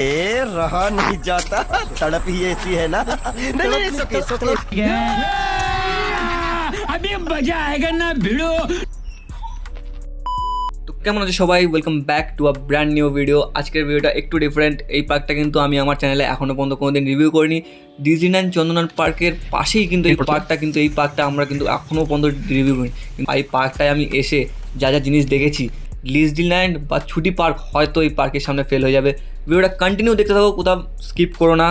ए रहा नहीं जाता, तड़प ही ऐसी है ना। नहीं, अभी मजा आएगा ना भिड़ो। তো কেমন আছে সবাই, welcome back to a brand new video. আজকের ভিডিওটা একটু ডিফারেন্ট। এই পার্কটা কিন্তু আমি আমার চ্যানেলে এখনও পর্যন্ত কোনোদিন রিভিউ করিনি। ডিজনিল্যান্ড চন্দনন পার্কের পাশেই কিন্তু এই পার্কটা আমরা কিন্তু এখনও পর্যন্ত রিভিউ করিনি। কিন্তু এই পার্কটায় আমি এসে যা যা জিনিস দেখেছি, ডিজনিল্যান্ড বা ছুটি পার্ক হয়তো এই পার্কের সামনে ফেল হয়ে যাবে। ভিডিওটা কন্টিনিউ দেখতে থাকো, কোথাও স্কিপ করো না।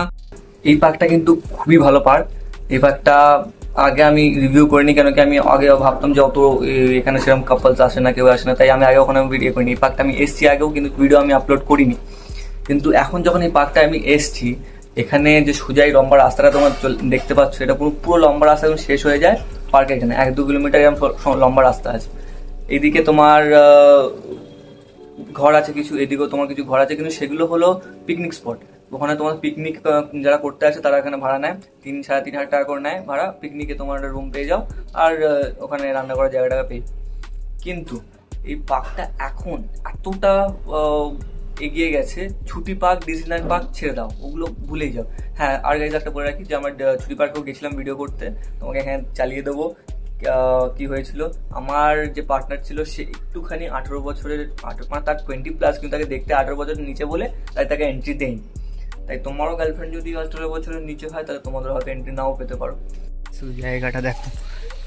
এই পার্কটা কিন্তু খুবই ভালো পার্ক। এই পার্কটা আগে আমি রিভিউ করিনি, কেন কি আমি আগে ভাবতাম যে অত এখানে সেরকম কাপলস আসে না, কেউ আসে না, তাই আমি আগে ওখানে ভিডিও করিনি। এই পার্কটা আমি এসছি আগেও, কিন্তু ভিডিও আমি আপলোড করিনি। কিন্তু এখন যখন এই পার্কটা আমি এসছি, এখানে যে সোজাই লম্বা রাস্তাটা তোমার দেখতে পাচ্ছ, এটা পুরো লম্বা রাস্তা এবং শেষ হয়ে যায় পার্কের এখানে 1-2 কিলোমিটার এরকম লম্বা রাস্তা আছে। এইদিকে তোমার ঘর আছে কিছু, এদিকেও তোমার কিছু ঘর আছে, কিন্তু সেগুলো হলো পিকনিক স্পট। ওখানে তোমার পিকনিক যারা করতে আসে তারা এখানে ভাড়া নেয়, 3-3.5 হাজার টাকা করে নেয় ভাড়া। পিকনিকে তোমার রুম পেয়ে যাও আর ওখানে রান্না করার জায়গাটা পেয়ে। কিন্তু এই পার্কটা এখন এতটা এগিয়ে গেছে, ছুটি পার্ক, ডিজনিল্যান্ড পার্ক ছেড়ে দাও, ওগুলো ভুলেই যাও। হ্যাঁ, আর গাইজ একটা বলে রাখি যে আমার ছুটি পার্কেও গেছিলাম ভিডিও করতে, তোমাকে এখানে চালিয়ে দেবো কি হয়েছিল। আমার যে পার্টনার ছিল সে একটুখানি 18 বছরের, মানে তার 20+, কিন্তু তাকে দেখতে 18 বছরের নিচে বলে তাই তাকে এন্ট্রি দেয়নি। তাই তোমারও গার্লফ্রেন্ড যদি 18 বছরের নিচে হয় তাহলে তোমাদের হয়তো এন্ট্রি নাও পেতে পারো। জায়গাটা দেখো,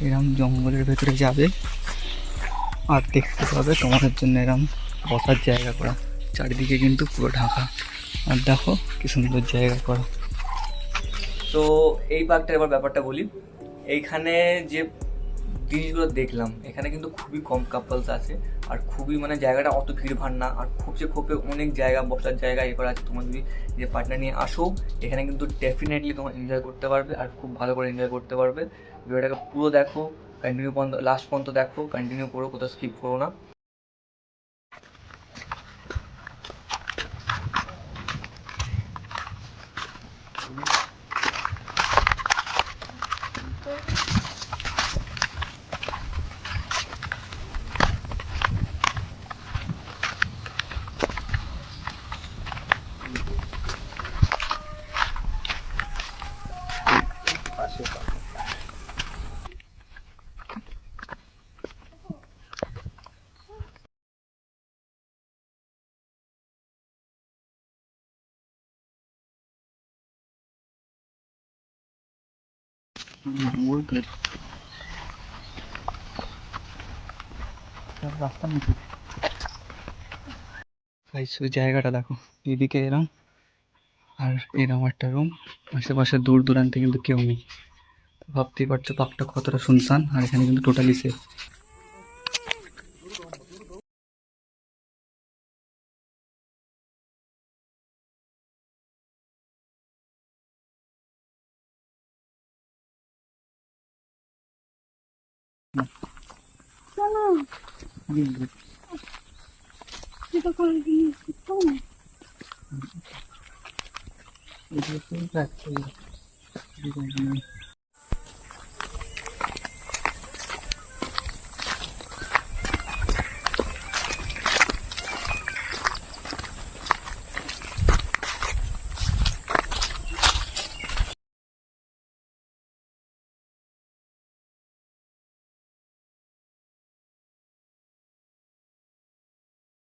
এরম জঙ্গলের ভেতরে যাবে আর দেখতে পাবে তোমাদের জন্য এরম বসার জায়গা করা, চারিদিকে কিন্তু পুরো ঢাকা। আর দেখো কি সুন্দর জায়গা করা। তো এই পার্কটার এবার ব্যাপারটা বলি। এইখানে যে জিনিসগুলো দেখলাম, এখানে কিন্তু খুবই কম কাপলস আছে, আর খুবই মানে জায়গাটা অত ভিড়ভাড় না, আর খোপে খোপে অনেক জায়গা, বসার জায়গা এ করা আছে। তোমার যদি যে পার্টনার নিয়ে আসো, এখানে কিন্তু ডেফিনেটলি তোমার এনজয় করতে পারবে, আর খুব ভালো করে এনজয় করতে পারবে। ভিডিওটাকে পুরো দেখো, কন্টিনিউ পর্যন্ত, লাস্ট পর্যন্ত দেখো, কন্টিনিউ করো, কোথাও স্কিপ করো না। রাস্তার নিচে জায়গাটা দেখো, এদিকে এরম আর এরম একটা রুম, আশেপাশে দূর দূরান্তে কিন্তু কেউ নেই। ভাবতেই পারছো পার্কটা কতটা শুনশান, আর এখানে কিন্তু টোটালি সেফ।